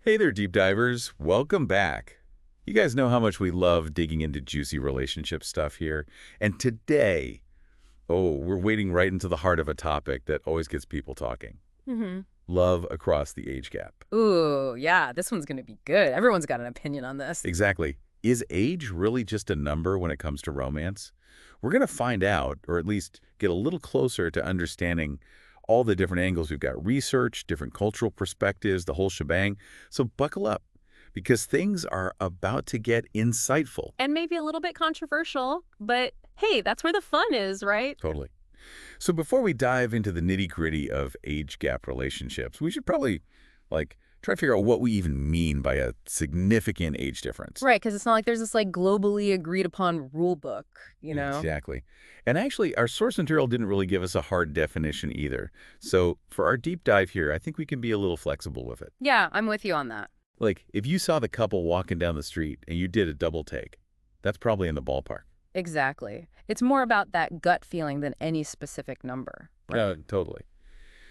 Hey there, deep divers. Welcome back. You guys know how much we love digging into juicy relationship stuff here. And today, we're wading right into the heart of a topic that always gets people talking. hmm Love across the age gap. Ooh, yeah, this one's gonna be good. Everyone's got an opinion on this. Exactly. Is age really just a number when it comes to romance? We're going to find out, or at least get a little closer to understanding all the different angles. We've got research, different cultural perspectives, the whole shebang. So buckle up, because things are about to get insightful. And maybe a little bit controversial, but hey, that's where the fun is, right? Totally. So before we dive into the nitty-gritty of age gap relationships, we should probably, try to figure out what we even mean by a significant age difference. Right, because it's not like there's this globally agreed upon rule book, you know? Exactly. And actually, our source material didn't really give us a hard definition either. So for our deep dive here, I think we can be a little flexible with it. Yeah, I'm with you on that. Like, if you saw the couple walking down the street and you did a double take, that's probably in the ballpark. Exactly. It's more about that gut feeling than any specific number. Totally.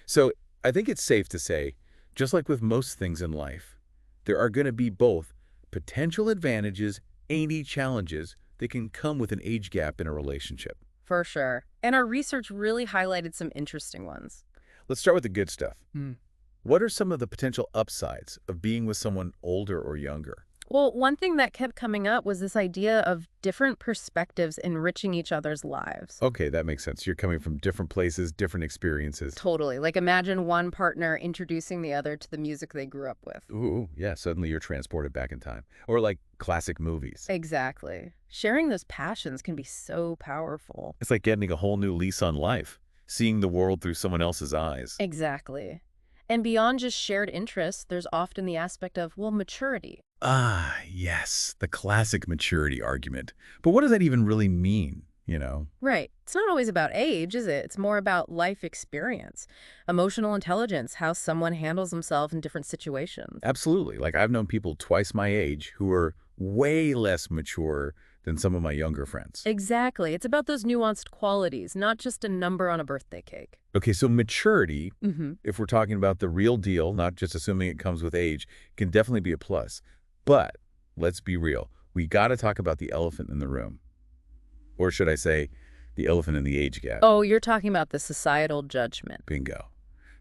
So I think it's safe to say, just like with most things in life, there are going to be both potential advantages and any challenges that can come with an age gap in a relationship. For sure. And our research really highlighted some interesting ones. Let's start with the good stuff. What are some of the potential upsides of being with someone older or younger? Well, one thing that kept coming up was this idea of different perspectives enriching each other's lives. Okay, that makes sense. You're coming from different places, different experiences. Totally. Like imagine one partner introducing the other to the music they grew up with. Ooh, yeah, suddenly you're transported back in time. Or like classic movies. Exactly. Sharing those passions can be so powerful. It's like getting a whole new lease on life, seeing the world through someone else's eyes. Exactly. And beyond just shared interests, there's often the aspect of, well, maturity. Ah, yes, the classic maturity argument. But what does that even really mean? Right. It's not always about age, is it? It's more about life experience, emotional intelligence, how someone handles themselves in different situations. Absolutely. Like, I've known people twice my age who are way less mature than some of my younger friends. Exactly. It's about those nuanced qualities, not just a number on a birthday cake. Okay, so maturity, hmm if we're talking about the real deal, not just assuming it comes with age, can definitely be a plus. But let's be real. We got to talk about the elephant in the room. Or should I say, the elephant in the age gap. Oh, you're talking about the societal judgment. Bingo.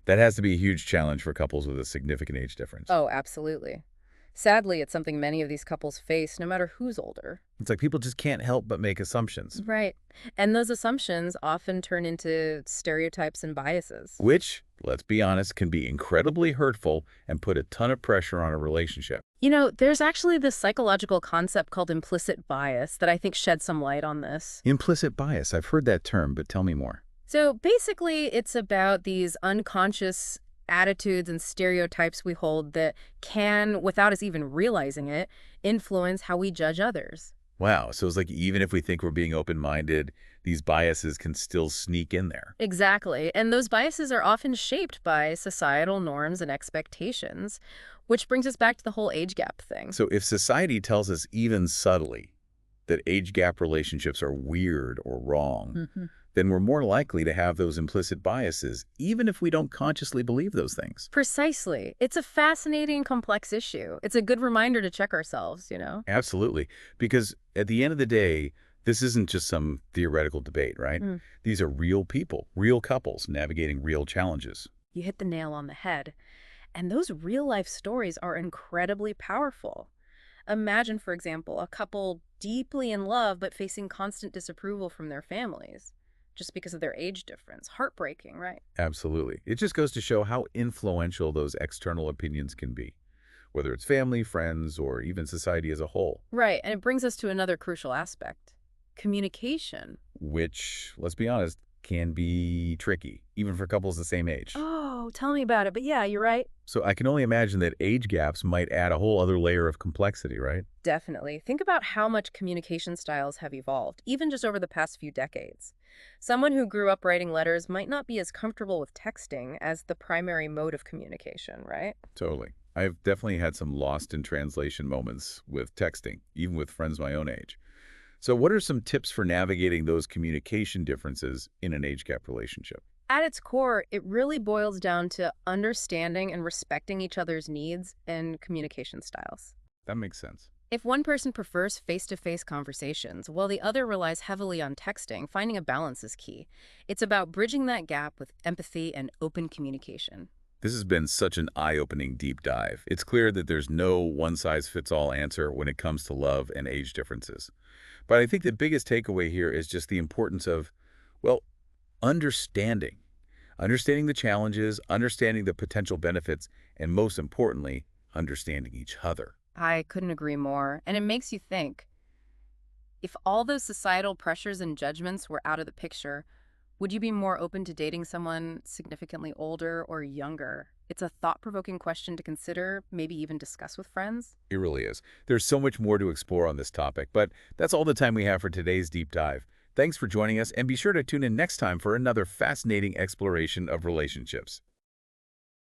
That has to be a huge challenge for couples with a significant age difference. Oh, absolutely. Sadly, it's something many of these couples face, no matter who's older. It's like people just can't help but make assumptions, Right. And those assumptions often turn into stereotypes and biases. which, let's be honest, can be incredibly hurtful and put a ton of pressure on a relationship. You know, there's actually this psychological concept called implicit bias that I think sheds some light on this. Implicit bias, I've heard that term, but tell me more. So basically, it's about these unconscious attitudes and stereotypes we hold that can, without us even realizing it, influence how we judge others. Wow, so it's like even if we think we're being open-minded, these biases can still sneak in there. Exactly. And those biases are often shaped by societal norms and expectations, which brings us back to the whole age gap thing. So if society tells us even subtly that age gap relationships are weird or wrong, Mhm. then we're more likely to have those implicit biases, even if we don't consciously believe those things. Precisely. It's a fascinating, complex issue. It's a good reminder to check ourselves, you know? Absolutely. Because at the end of the day, this isn't just some theoretical debate, right? Mm. These are real people, real couples navigating real challenges. You hit the nail on the head. And those real life stories are incredibly powerful. Imagine, for example, a couple deeply in love but facing constant disapproval from their families just because of their age difference. Heartbreaking, right? Absolutely. It just goes to show how influential those external opinions can be, whether it's family, friends, or even society as a whole, Right. And it brings us to another crucial aspect communication. which, let's be honest, can be tricky, even for couples the same age. Oh, tell me about it. But yeah, you're right. So I can only imagine that age gaps might add a whole other layer of complexity, right? Definitely. Think about how much communication styles have evolved, even just over the past few decades. Someone who grew up writing letters might not be as comfortable with texting as the primary mode of communication, right? Totally. I've definitely had some lost in translation moments with texting, even with friends my own age. So what are some tips for navigating those communication differences in an age gap relationship? At its core, it really boils down to understanding and respecting each other's needs and communication styles. That makes sense. If one person prefers face-to-face conversations while the other relies heavily on texting, finding a balance is key. It's about bridging that gap with empathy and open communication. This has been such an eye-opening deep dive. It's clear that there's no one-size-fits-all answer when it comes to love and age differences. But I think the biggest takeaway here is just the importance of, well, understanding. Understanding the challenges, understanding the potential benefits, and most importantly, understanding each other. I couldn't agree more. And it makes you think, if all those societal pressures and judgments were out of the picture, would you be more open to dating someone significantly older or younger? It's a thought-provoking question to consider, maybe even discuss with friends. It really is. There's so much more to explore on this topic, but that's all the time we have for today's deep dive. Thanks for joining us, and be sure to tune in next time for another fascinating exploration of relationships.